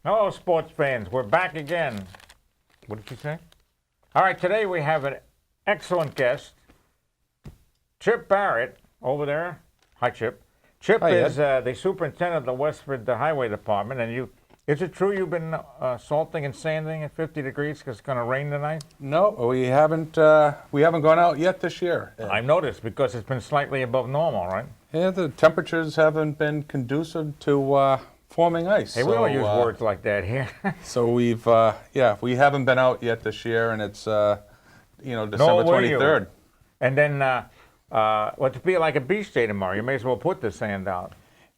Hello, sports fans. We're back again. What did you say? All right, today we have an excellent guest, Chip Barrett, over there. Hi, Chip. Chip Hi, is the superintendent of the Westford Highway Department, and is it true you've been salting and sanding at 50 degrees because it's going to rain tonight? No, we haven't gone out yet this year. I've noticed because it's been slightly above normal, right? Yeah, the temperatures haven't been conducive to forming ice. Hey, we don't use words like that here. So we haven't been out yet this year, and it's December Nor will you. 23rd. And then, to be like a beach day tomorrow, you may as well put the sand out.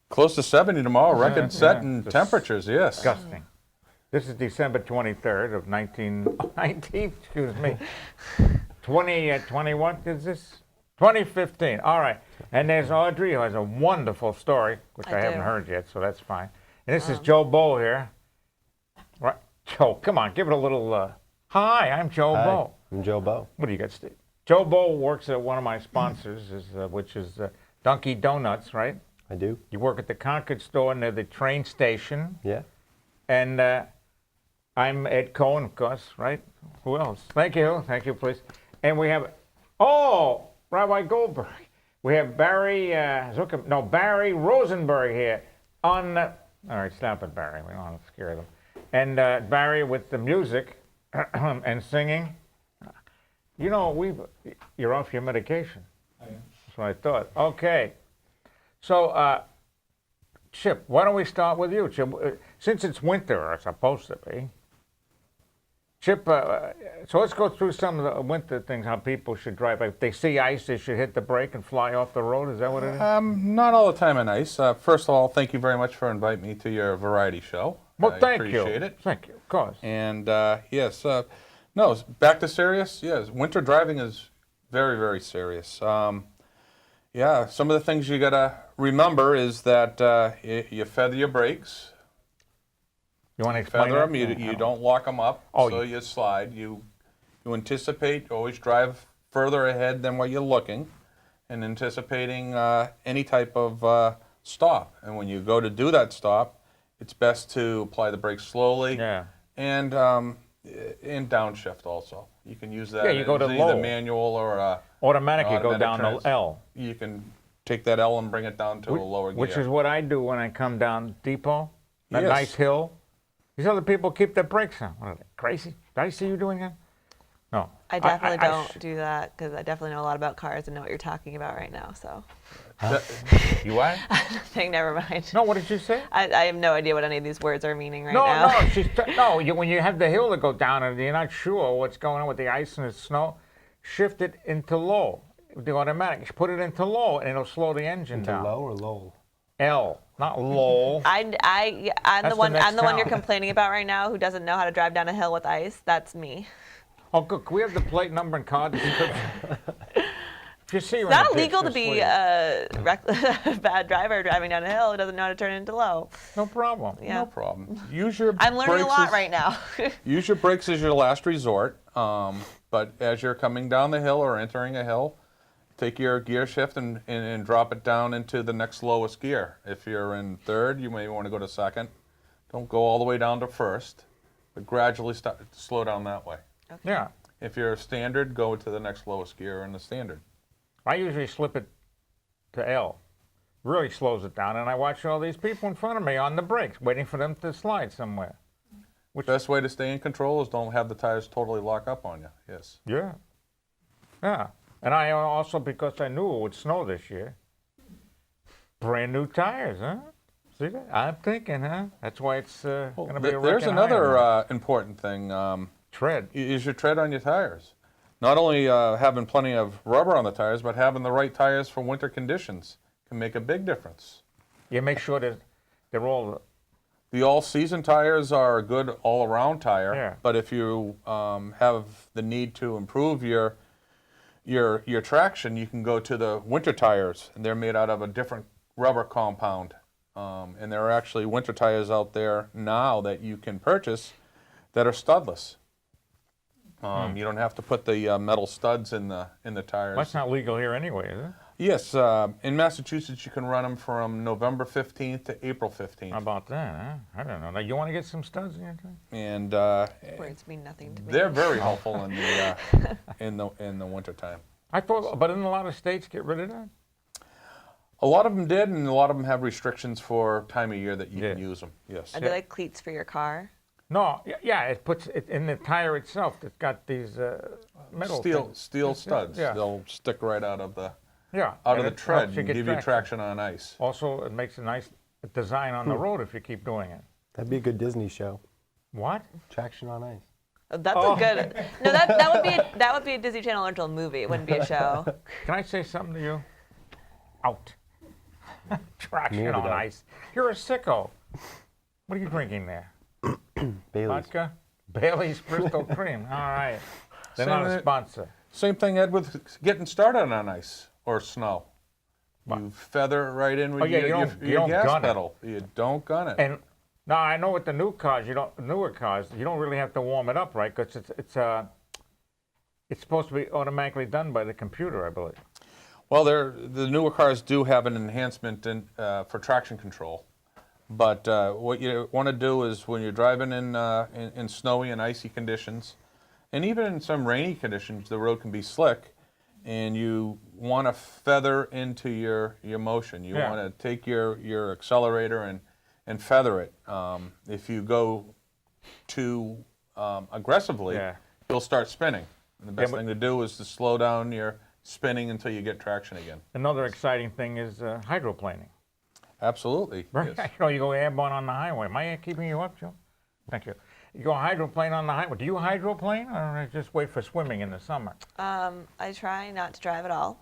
Close to 70 tomorrow, record-setting temperatures. Yes. Disgusting. This is December 23rd of 19, excuse me, 2021, is this? 2015, all right. And there's Audrey, who has a wonderful story, which I haven't heard yet, so that's fine. And this is Joe Bow here. Right, Joe, come on, give it a little, hi, I'm Joe Bow. I'm Joe Bow. What do you got, Steve? Joe Bow works at one of my sponsors, which is Dunkin' Donuts, right? I do. You work at the Concord store near the train station. Yeah. And I'm Ed Cohen, of course, right? Who else? Thank you, please. And we have, Rabbi Goldberg. We have Barry Rosenberg here on. All right, stop it, Barry. We don't want to scare them. And Barry with the music and singing. You know, you're off your medication. I am. That's what I thought. Okay. So, Chip, why don't we start with you, Chip? Since it's winter, or it's supposed to be. Chip, so let's go through some of the winter things, how people should drive. If they see ice, they should hit the brake and fly off the road. Is that what it is? Not all the time on ice. First of all, thank you very much for inviting me to your variety show. Well, thank you. I appreciate it. Thank you, of course. And yes, no, back to serious. Yes, winter driving is very, very serious. Yeah, some of the things you gotta remember is that you feather your brakes. You want to explain Feather that? them. You don't lock them up, so you slide. You anticipate. Always drive further ahead than what you're looking, and anticipating any type of stop. And when you go to do that stop, it's best to apply the brakes slowly. Yeah. And downshift also. You can use that. Yeah, you go to as low. either manual or Automatic, you go automatic down to L. You can take that L and bring it down to a lower gear. Which is what I do when I come down Depot, that Yes. nice hill. These other people keep their brakes on. What are they, crazy? Did I see you doing that? No. I definitely don't do that because I definitely know a lot about cars and know what you're talking about right now. So, You what? nothing. Never mind. No, what did you say? I have no idea what any of these words are meaning right now. When you have the hill to go down and you're not sure what's going on with the ice and the snow, shift it into low. The automatic. Put it into low and it'll slow the engine down. Low or low? L, not low. I'm That's the one. the next I'm the one you're town. complaining about right now, who doesn't know how to drive down a hill with ice. That's me. Oh, good. Can we have the plate number and card description? If you see her It's in not the ditch, illegal to just be leave. a bad driver driving down a hill who doesn't know how to turn it into low. No problem. Yeah. No problem. Use your I'm learning a brakes lot as- right now. Use your brakes as your last resort. But as you're coming down the hill or entering a hill, take your gear shift and drop it down into the next lowest gear. If you're in third, you may want to go to second. Don't go all the way down to first, but gradually slow down that way. Yeah. If you're standard, go to the next lowest gear in the standard. I usually slip it to L. Really slows it down, and I watch all these people in front of me on the brakes, waiting for them to slide somewhere. Best way to stay in control is don't have the tires totally lock up on you. Yes. Yeah. Yeah. And I also, because I knew it would snow this year, brand new tires, huh? See that? I'm thinking, huh? That's why it's going to be a There's wrecking iron. another important thing. Tread. Is your tread on your tires. Not only having plenty of rubber on the tires, but having the right tires for winter conditions can make a big difference. You make sure that they're all. The all-season tires are a good all-around tire, Yeah. but if you have the need to improve your traction, you can go to the winter tires, and they're made out of a different rubber compound. And there are actually winter tires out there now that you can purchase that are studless. You don't have to put the metal studs in the tires. That's not legal here anyway, is it? Yes, in Massachusetts you can run them from November 15th to April 15th. How about that, huh? I don't know. Now, you want to get some studs in your thing? And Words mean nothing to me. they're very helpful in the in the wintertime. I thought, but didn't a lot of states get rid of that? A lot of them did, and a lot of them have restrictions for time of year that you can Yeah. use them. Yes. Are they like cleats for your car? No, yeah, it puts it in the tire itself. It's got these metal things. Steel studs. Yeah. They'll stick right out of the Yeah, out and of the it helps tread you and get give you traction on ice. Also, it makes a nice design on the road if you keep doing it. That'd be a good Disney show. What? Traction on ice. That's a good. No, that would be a Disney Channel original movie. It wouldn't be a show. Can I say something to you? Out. Traction Muted on out. ice. You're a sicko. What are you drinking there? Bailey's. Vodka? Bailey's Bristol Cream. All right. They're Same not a with- sponsor. Same thing, Ed, with getting started on ice or snow. What? You feather it right in with Oh, yeah, you your don't gas gun it. pedal. You don't gun it. And now I know with the newer cars, you don't really have to warm it up, right? Because it's supposed to be automatically done by the computer, I believe. Well, the newer cars do have an enhancement for traction control. But what you want to do is when you're driving in snowy and icy conditions, and even in some rainy conditions, the road can be slick, and you want to feather into your motion. You Yeah. want to take your accelerator and feather it. If you go too aggressively, Yeah. you'll start spinning. And the best but- thing to do is to slow down your spinning until you get traction again. Another exciting thing is hydroplaning. Absolutely. Right? Yes. You know, you go airborne on the highway. Am I keeping you up, Joe? Thank you. You go hydroplane on the highway. Do you hydroplane or just wait for swimming in the summer? I try not to drive at all.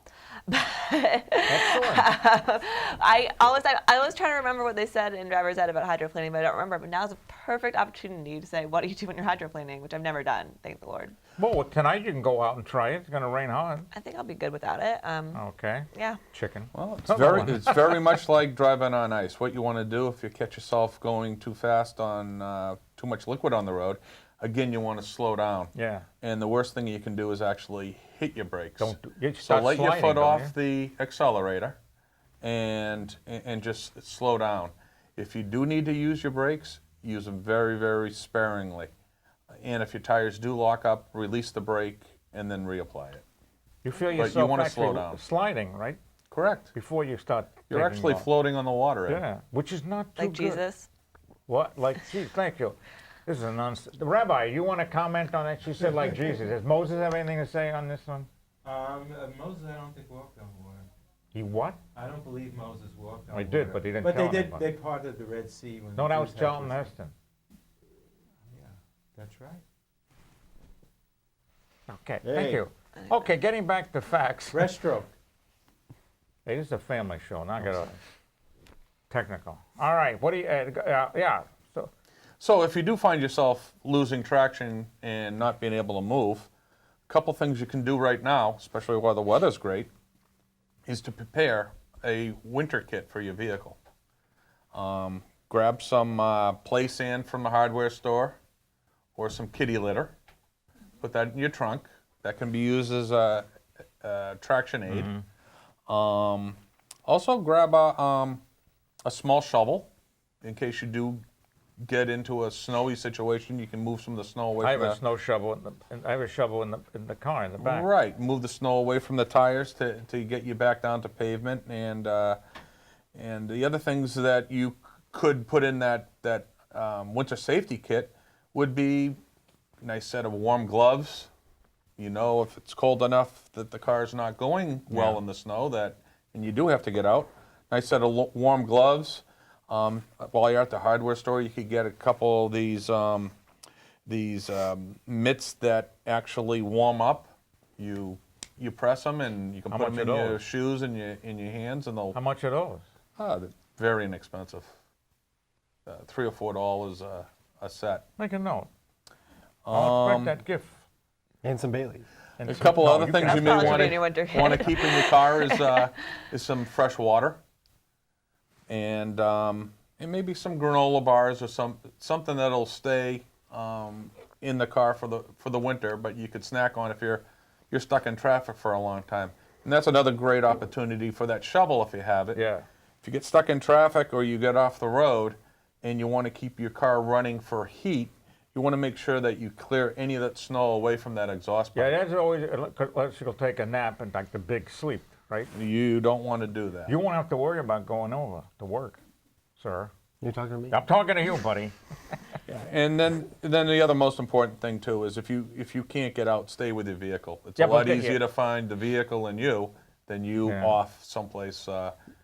Excellent. I always try to remember what they said in driver's ed about hydroplaning, but I don't remember. But now's a perfect opportunity to say, what do you do when you're hydroplaning? Which I've never done, thank the Lord. Well, tonight you can go out and try it. It's going to rain hard. I think I'll be good without it. Okay. Yeah. Chicken. Well, Another one. it's very much like driving on ice. What you want to do if you catch yourself going too fast on too much liquid on the road, again, you want to slow down. Yeah. And the worst thing you can do is actually hit your brakes. You So start let your sliding, foot don't off you? the accelerator and just slow down. If you do need to use your brakes, use them very, very sparingly. And if your tires do lock up, release the brake and then reapply it. You feel But you yourself wanna actually slow down. sliding, right? Correct. Before you start. You're taking actually off. floating on the water. Ed. Yeah, which is not too Like good. Jesus. What? Like, geez, thank you. This is a nonsense. Rabbi, you want to comment on that? She said like Jesus. Does Moses have anything to say on this one? Moses, I don't think walked on water. He what? I don't believe Moses walked on He water. did, but he didn't But tell they did. anybody. They parted the Red Sea when. No, the that was Jews had Charlton to- Heston. Yeah, that's right. Okay, Hey. thank you. Okay, getting back to facts. Breaststroke. Hey, this is a family show, not get a technical. All right, what do you? Yeah. So So if you do find yourself losing traction and not being able to move, a couple things you can do right now, especially while the weather's great, is to prepare a winter kit for your vehicle. Grab some play sand from the hardware store or some kitty litter. Put that in your trunk. That can be used as a traction aid. Also grab a small shovel in case you do get into a snowy situation. You can move some of the snow away I from have a the snow shovel. I have a shovel in the car in the back. right. Move the snow away from the tires to get you back down to pavement. And the other things that you could put in that winter safety kit would be a nice set of warm gloves. You know, if it's cold enough that the car's not going well Yeah. in the snow, and you do have to get out, nice set of warm gloves. While you're at the hardware store, you could get a couple of these mitts that actually warm up. You press them and you can How put them much in are your those? shoes and your hands, and they'll How much are those? they're very inexpensive. $3 or $4 a set. Make a note. I'll expect that gift. And some Baileys. And A some- couple no, other you things can- you may probably want should be in your winter kit. to keep in your car is some fresh water, and maybe some granola bars or something that'll stay in the car for the winter, but you could snack on if you're stuck in traffic for a long time. And that's another great opportunity for that shovel if you have it. Yeah. If you get stuck in traffic or you get off the road and you want to keep your car running for heat, you want to make sure that you clear any of that snow away from that exhaust Yeah, pipe. that's always, unless you'll take a nap and like the big sleep, right? You don't want to do that. You won't have to worry about going over to work, sir. You're talking to me? I'm talking to you, buddy. And then the other most important thing too is if you can't get out, stay with your vehicle. It's Yeah, a but lot the- easier yeah. to find the vehicle and you than you Yeah. off someplace,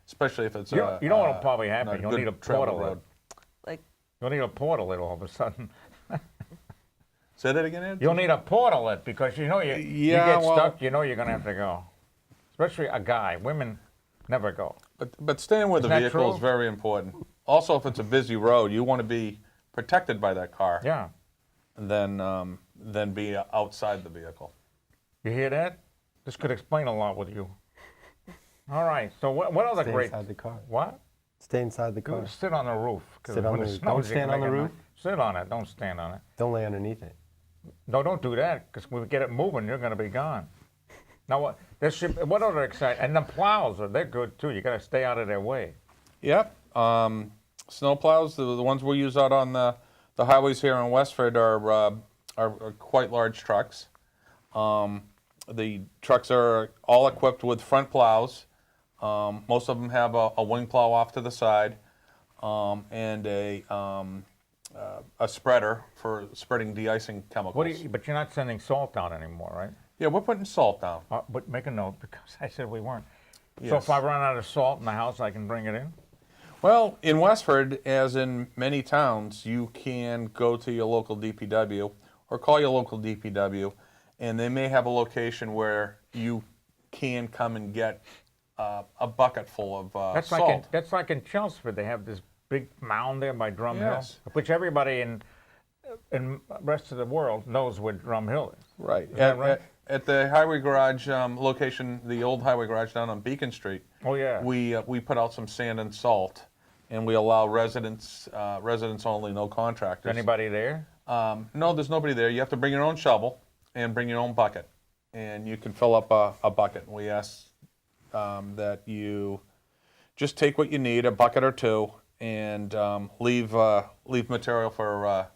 especially if it's You know what'll a probably not happen? You'll good need a travel portal. road. Like, You'll need a portal all of a sudden. Say that again, Ed? You'll need a portalet because you Yeah, get well- stuck, you're going to have to go. Especially a guy. Women never go. But staying with Isn't the that vehicle true? is very important. Also, if it's a busy road, you want to be protected by that car Yeah. than be outside the vehicle. You hear that? This could explain a lot with you. All right. So what other Stay great? inside the car. What? Stay inside the You car. sit on the roof. 'Cause Sit on when the it roof. snows, Don't you stand can on the make a roof. Sit on it. Don't stand on it. Don't lay underneath it. No, don't do that because when we get it moving, you're going to be gone. Now what? What other exciting? And the plows they're good too. You got to stay out of their way. Yep. Snow plows, the ones we use out on the highways here in Westford are quite large trucks. The trucks are all equipped with front plows. Most of them have a wing plow off to the side and a spreader for spreading de-icing chemicals. But you're not sending salt down anymore, right? Yeah, we're putting salt down. But make a note because I said we weren't. So Yes. if I run out of salt in the house, I can bring it in. Well, in Westford, as in many towns, you can go to your local DPW or call your local DPW, and they may have a location where you can come and get a bucket full of That's salt. that's like in Chelmsford. They have this big mound there by Drum Yes. Hill, which everybody in the rest of the world knows where Drum Hill is. Right. Is that right? At the highway garage location, the old highway garage down on Beacon Street, Oh yeah. we put out some sand and salt, and we allow residents only, no contractors. Is anybody there? No, there's nobody there. You have to bring your own shovel and bring your own bucket, and you can fill up a bucket. We ask that you just take what you need, a bucket or two, and leave material for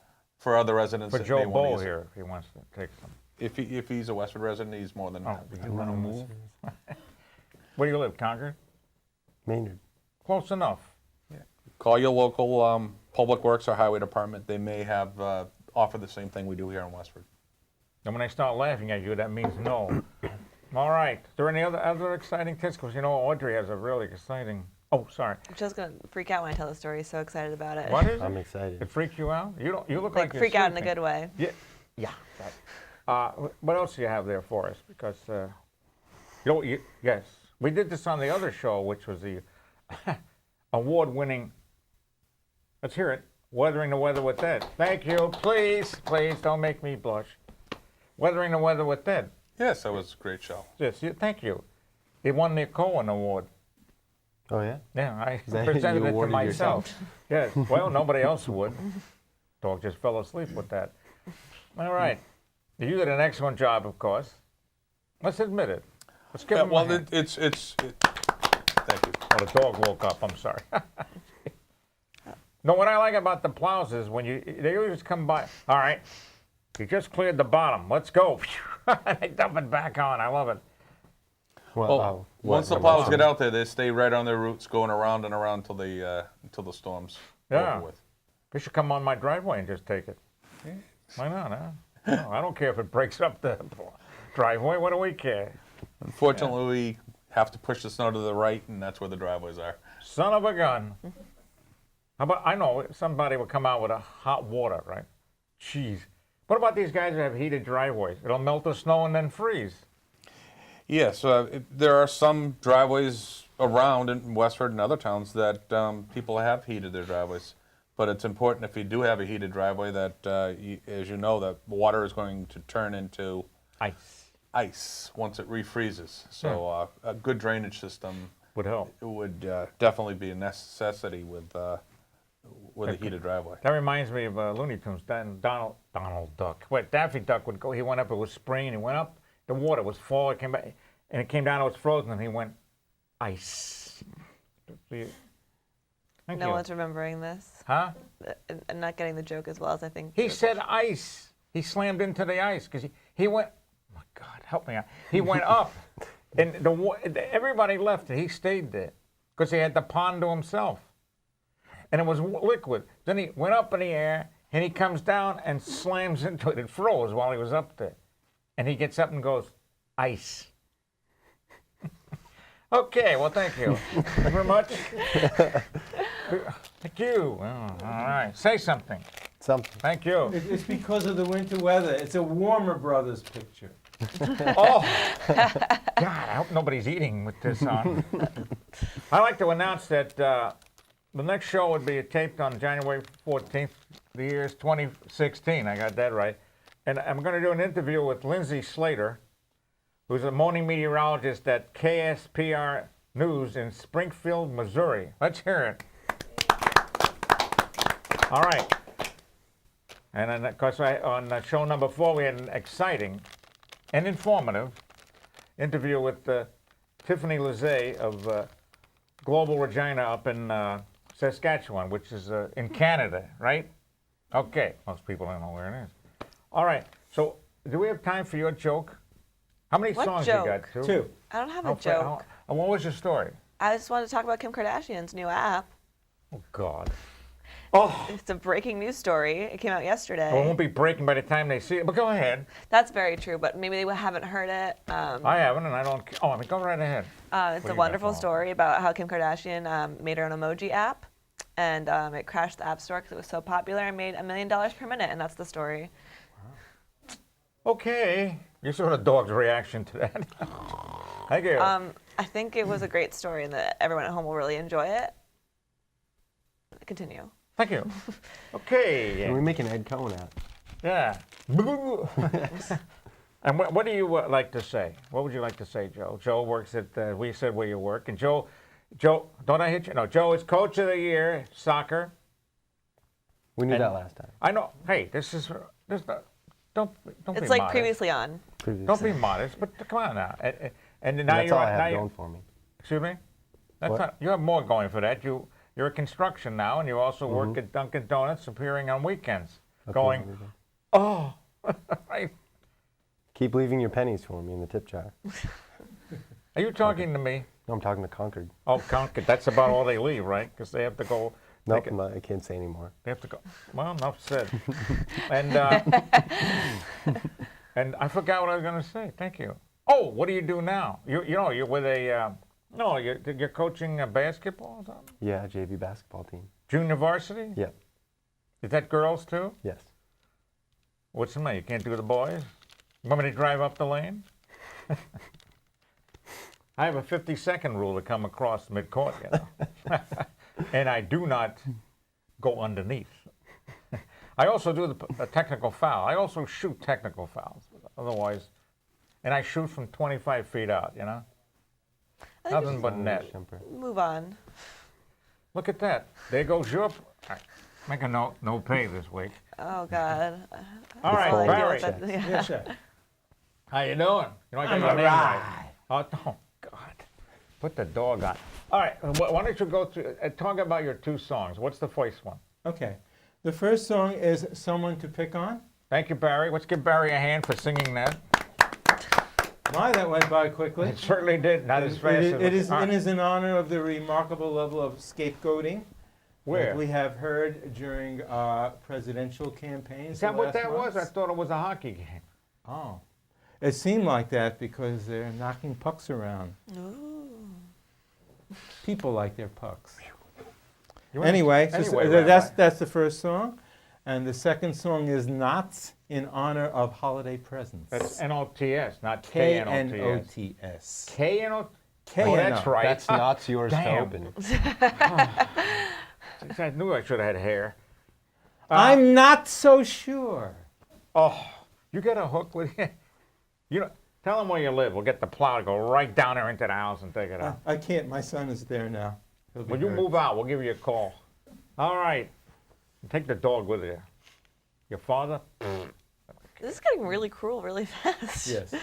other residents For that Joe may want to Bowl use it. here, if he wants to take some. If he's a Westford resident, he's more than Oh, happy. you want to move? Where do you live, Concord? Maynard. Close enough. Call your local public works or highway department. They may have offer the same thing we do here in Westford. And when I start laughing at you, that means no. All right. Is there any other exciting tips? Because Audrey has a really exciting. Oh, sorry. I'm just gonna freak out when I tell the story. So excited about it. What is I'm it? excited. It freaked you out? You don't. You look Like like freak you're out in a sleeping. good way. Yeah. Yeah. Right. What else do you have there for us? Because yes, we did this on the other show, which was the award-winning. Let's hear it. Weathering the Weather with Ed. Thank you. Please don't make me blush. Weathering the Weather with Ed. Yes, that was a great show. Yes, thank you. He won the Cohen Award. Oh, yeah? Yeah, I Is that you presented it to awarded myself. Yes. Well, nobody else would. Dog just fell asleep with that. All right. You did an excellent job, of course. Let's admit it. Let's give him a Well, hand. thank you. Oh, the dog woke up. I'm sorry. No, what I like about the plows is when they always come by. All right, you just cleared the bottom. Let's go. They dump it back on. I love it. Well, once the plows get out there, they stay right on their routes, going around and around till the storm's Yeah. over with. They should come on my driveway and just take it. Why not, huh? No, I don't care if it breaks up the driveway. What do we care? Unfortunately, we have to push the snow to the right, and that's where the driveways are. Son of a gun. How about, I know somebody would come out with a hot water, right? Jeez. What about these guys that have heated driveways? It'll melt the snow and then freeze. Yes, there are some driveways around in Westford and other towns that people have heated their driveways. But it's important if you do have a heated driveway that, as you know, that water is going to turn into ice once it refreezes. So a good drainage system Would help. would definitely be a necessity with a heated driveway. That reminds me of Looney Tunes. Donald Duck. Wait, Daffy Duck would go. He went up. It was spring. He went up. The water was falling. Came back. and it came down, it was frozen, and he went, ice. Thank No you. one's remembering this. Huh? I'm not getting the joke as well as I think. He you're- said ice. He slammed into the ice because he went, oh my God, help me out. He went up, and everybody left, and he stayed there because he had the pond to himself. And it was liquid. Then he went up in the air, and he comes down and slams into it. It froze while he was up there. And he gets up and goes, ice. Okay, well, thank you. Thank you very much. Thank you. Oh, all right. Say something. Something. Thank you. It's because of the winter weather. It's a Warner Brothers picture. Oh, God, I hope nobody's eating with this on. I'd like to announce that the next show would be taped on January 14th. The year is 2016. I got that right. And I'm going to do an interview with Lindsay Slater, who's a morning meteorologist at KSPR News in Springfield, Missouri. Let's hear it. All right. And then, of course, on show number 4, we had an exciting and informative interview with Tiffany Lizet of Global Regina up in Saskatchewan, which is in Canada, right? Okay, most people don't know where it is. All right, so do we have time for your joke? How many What songs joke? you got? Two. I don't have How a fa- joke. what was your story? I just wanted to talk about Kim Kardashian's new app. Oh, God. Oh, It's a breaking news story. It came out yesterday. well, it won't be breaking by the time they see it, but go ahead. That's very true, but maybe they haven't heard it. I haven't, and I don't. Oh, I mean, go right ahead. It's What a do you got, wonderful Paul? story about how Kim Kardashian made her own emoji app, and it crashed the App Store because it was so popular and made $1 million per minute, and that's the story. Okay. You saw the dog's reaction to that. Thank you. I think it was a great story and that everyone at home will really enjoy it. Continue. Thank you. Okay. Can we make an Ed Cohen app? Yeah. And what do you like to say? What would you like to say, Joe? Joe works at, we said where you work. And Joe, don't I hit you? No, Joe is Coach of the Year, soccer. We knew And- that last time. I know. Hey, this don't be It's like modest. previously on. Don't be modest, but come on now. And now That's you're, all I now have you're, going for me. excuse me? That's What? not, you have more going for that. You're at construction now, and you also work at Dunkin' Donuts, appearing on weekends, going, oh, right. Keep leaving your pennies for me in the tip jar. Are you talking to me? No, I'm talking to Concord. Oh, Concord. That's about all they leave, right? Because they have to go. Nope, They, I can't say anymore. they have to go. Well, enough said. And and I forgot what I was going to say. Thank you. Oh, what do you do now? You're with a. No, you're coaching basketball or something? Yeah, JV basketball team. Junior varsity? Yep. Is that girls too? Yes. What's the matter? You can't do the boys? You want me to drive up the lane? I have a 50-second rule to come across midcourt, you know. And I do not go underneath. I also do a technical foul. I also shoot technical fouls. Otherwise, and I shoot from 25 feet out, you know. I think we Nothing but net. Jumper. should move on. Look at that. There goes your. All right. Make a note. No pay this week. Oh, God. All right, All I deal Barry. with, but- yeah. Yeah, sure. How you doing? You know, I got I'm your all name right. Oh, oh, God. Put the dog on. All right. Why don't you go through, talk about your two songs. What's the first one? Okay. The first song is Someone to Pick On. Thank you, Barry. Let's give Barry a hand for singing that. My, that went by quickly. It certainly did. Not as fast as It is all right. in honor of the remarkable level of scapegoating Where? that we have heard during presidential campaigns. Is that the what last that was? I months. thought it was a hockey game. Oh. It seemed like that because they're knocking pucks around. Ooh. People like their pucks. You wanna- Anyway, Rabbi. that's the first song. And the second song is Knots in honor of holiday presents. That's N-O-T-S, not K-N-O-T-S. K-N-O-T-S. K-N-O... K-N-O. Oh, that's right. That's not yours to damn. open. I knew I should have had hair. I'm not so sure. Oh, you got a hook with you? You know, tell them where you live. We'll get the plow to go right down there into the house and take it out. I can't. My son is there now. He'll be When you hurt. move out, we'll give you a call. All right. Take the dog with you. Your father? This is getting really cruel really fast. Yes.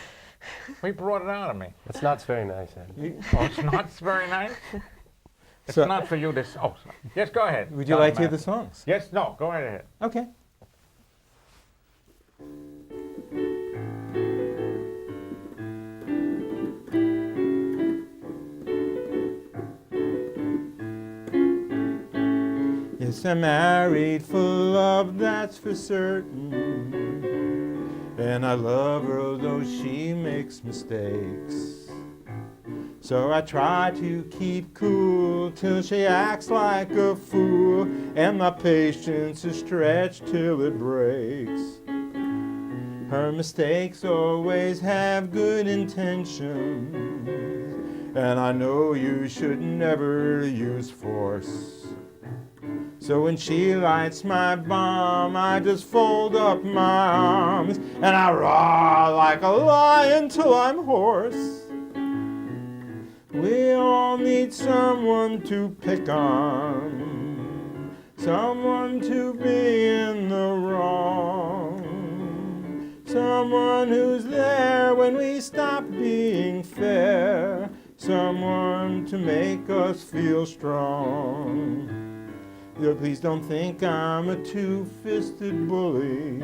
We brought it out of me. It's not very nice, Ed. Oh, it's not very nice? It's So- not for you to. Oh, yes, go ahead. Would you like to hear the Matt. songs? Yes, no, go right ahead. Okay. Yes, I'm married for love, that's for certain. And I love her though she makes mistakes. So I try to keep cool till she acts like a fool, and my patience is stretched till it breaks. Her mistakes always have good intentions, and I know you should never use force. So when she lights my bomb, I just fold up my arms, and I roar like a lion till I'm hoarse. We all need someone to pick on, someone to be in the wrong, someone who's there when we stop being fair, someone to make us feel strong. Please don't think I'm a two-fisted bully.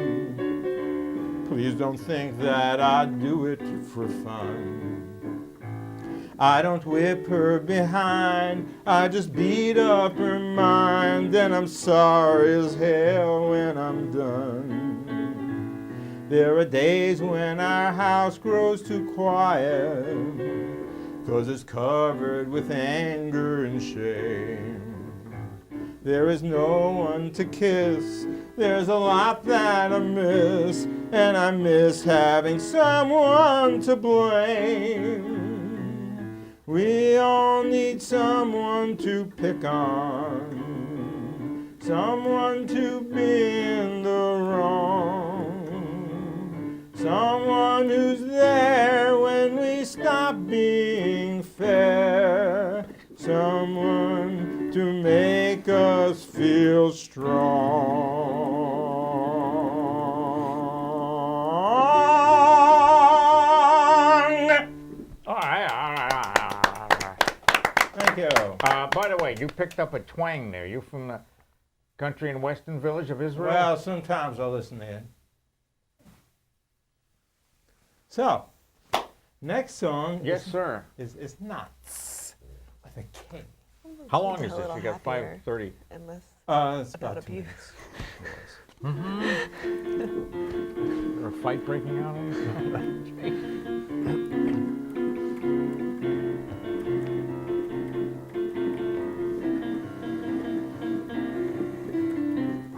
Please don't think that I do it for fun. I don't whip her behind, I just beat up her mind, and I'm sorry as hell when I'm done. There are days when our house grows too quiet, 'cause it's covered with anger and shame. There is no one to kiss, there's a lot that I miss, and I miss having someone to blame. We all need someone to pick on, someone to be in the wrong, someone who's there when we stop being fair, someone to make us feel strong. All right. Thank you. By the way, you picked up a twang there. You from the country and western village of Israel? Well, sometimes I'll listen in. So, next song yes, sir. is Nuts with a K. How long is A this? little You got happier. 5:30. Endless. It's About about 2 abuse. minutes. Is there a fight breaking out on this?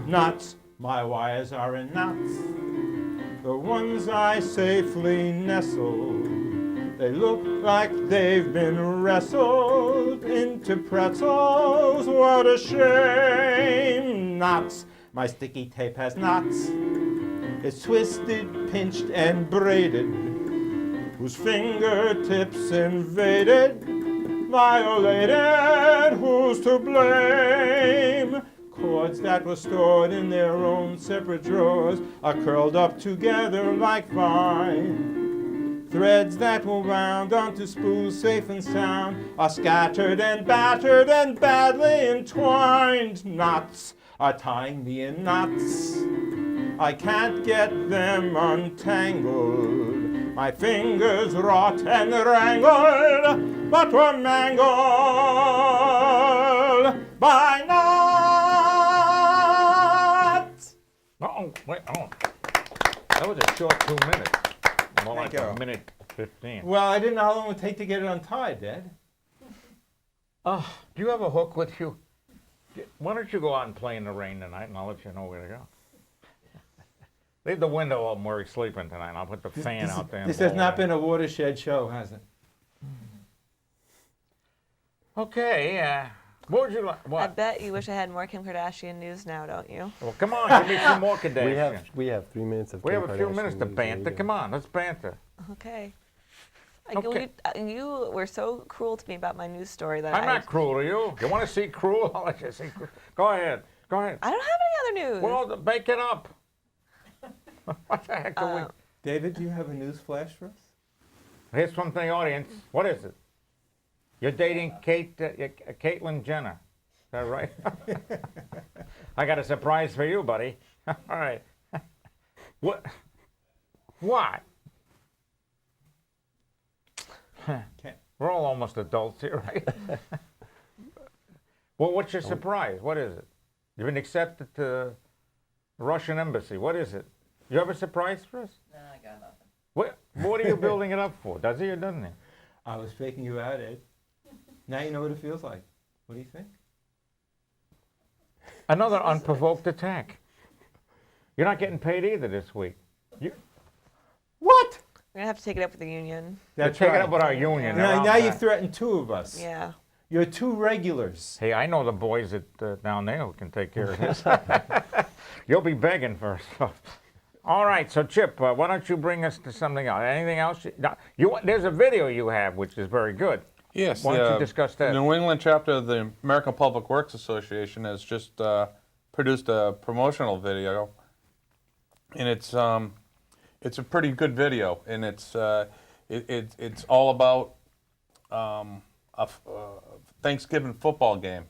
Knots, my wires are in knots. The ones I safely nestle, they look like they've been wrestled into pretzels. What a shame! Knots, my sticky tape has knots. It's twisted, pinched, and braided, whose fingertips invaded, violated. Who's to blame? Cords that were stored in their own separate drawers are curled up together like vine. Threads that were wound onto spools safe and sound are scattered and battered and badly entwined. Knots are tying me in knots. I can't get them untangled. My fingers rot and wrangled, but were mangled by knots. Oh, wait, oh. That was a short 2 minutes. More like Thank a you. minute 15. Well, I didn't know how long it would take to get it untied, Dad. Do you have a hook with you? Why don't you go out and play in the rain tonight, and I'll let you know where to go. Leave the window open where he's sleeping tonight. I'll put the fan out there. and This has blow not it been a watershed show, has it? in. Okay, what would you like? I What? bet you wish I had more Kim Kardashian news now, don't you? Well, come on, give me some more Kardashian. We have 3 minutes of We Kim have a few Kardashian minutes to news. banter. Come on, let's banter. Okay. Okay. You were so cruel to me about my news story that I'm not cruel to you. You want to see cruel? I'll let you see cruel. Go ahead. Go ahead. I don't have any other news. Well, bake it up. What the heck are we? David, do you have a news flash for us? Here's from the audience. What is it? You're dating Caitlyn Jenner. Is that right? I got a surprise for you, buddy. All right. What? What? We're all almost adults here, right? Well, what's your surprise? What is it? You've been accepted to the Russian embassy. What is it? You have a surprise for us? No, I got nothing. What are you building it up for? Does he or doesn't he? I was faking you out, Ed. Now you know what it feels like. What do you think? Another unprovoked attack. You're not getting paid either this week. What? We're gonna have to take it up with the union. That's Take it right. up with our union. They're Now, out now back. you've threatened two of us. Yeah. You're two regulars. Hey, I know the boys at down there who can take care of this. You'll be begging for stuff. All right, so Chip, why don't you bring us to something else? Anything else? There's a video you have which is very good. Yes. Why don't you discuss that? The New England chapter of the American Public Works Association has just produced a promotional video, and it's a pretty good video, and it's all about a Thanksgiving football game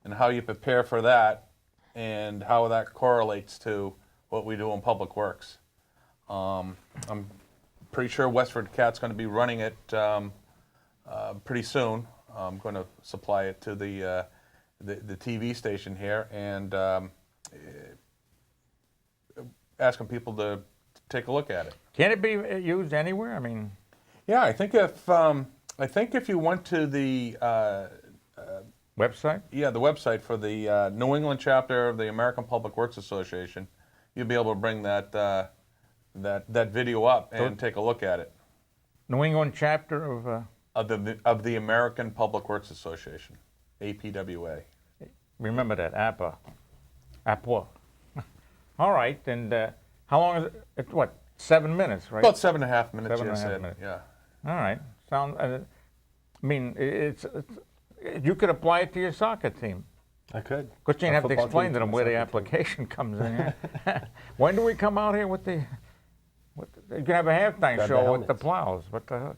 and how you prepare for that, and how that correlates to what we do in public works. I'm pretty sure Westford Cat's going to be running it pretty soon. I'm going to supply it to the TV station here, and asking people to take a look at it. Can it be used anywhere? I mean, Yeah, I think if you went to the website? the website for the New England chapter of the American Public Works Association, you'll be able to bring that video up and take a look at it. New England chapter Of the American Public Works Association, APWA. remember that, APWA. All right, and how long is it? It's what, 7 minutes, right? About 7.5 minutes. 7.5 yes, Ed. minutes. Yeah. All right. I mean, it's you could apply it to your soccer team. I could. Because you Our have to football explain team to them and where the soccer team. application comes in. When do we come out here with the you can have a halftime Grab the show with the helmets. plows. What the hell?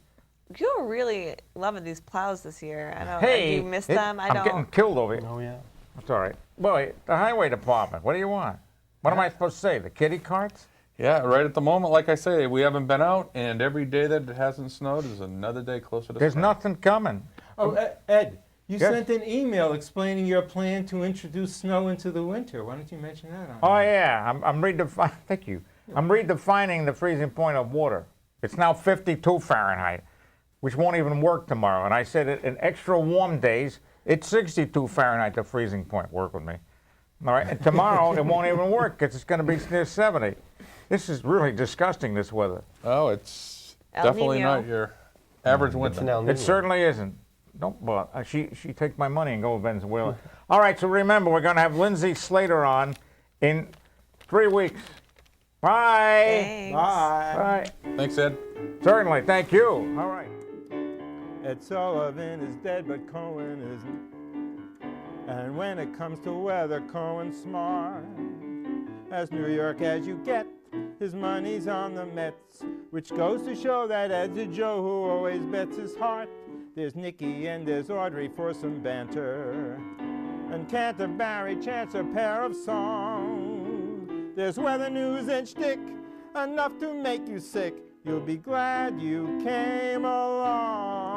You're really loving these plows this year. I don't. Hey, do you miss them? I I'm don't. getting killed over here. Oh, yeah. That's all right. Boy, the highway department, what do you want? What am I supposed to say, the kitty carts? Yeah, right at the moment, like I say, we haven't been out, and every day that it hasn't snowed is another day closer to There's spring. nothing coming. Oh, Ed, you Yes. sent an email explaining your plan to introduce snow into the winter. Why don't you mention that on Oh yeah, I'm redefining. Thank you. I'm redefining the freezing point of water. It's now 52 Fahrenheit, which won't even work tomorrow. And I said in extra warm days, it's 62 Fahrenheit, the freezing point. Work with me. All right. And tomorrow it won't even work because it's going to be near 70. This is really disgusting. This weather. Oh, it's El definitely Nino. not your average It's an winter. El Nino. It certainly isn't. Don't. Well, she take my money and go to Venezuela. All right. So remember, we're going to have Lindsay Slater on in 3 weeks. Bye. Thanks. Bye. Bye. Thanks, Ed. Certainly. Thank you. All right. Ed Sullivan is dead, but Cohen isn't. And when it comes to weather, Cohen's smart. As New York as you get, his money's on the Mets, which goes to show that Ed's a Joe who always bets his heart. There's Nikki and there's Audrey for some banter, and Canterbury chants a pair of songs. There's weather news and shtick, enough to make you sick. You'll be glad you came along.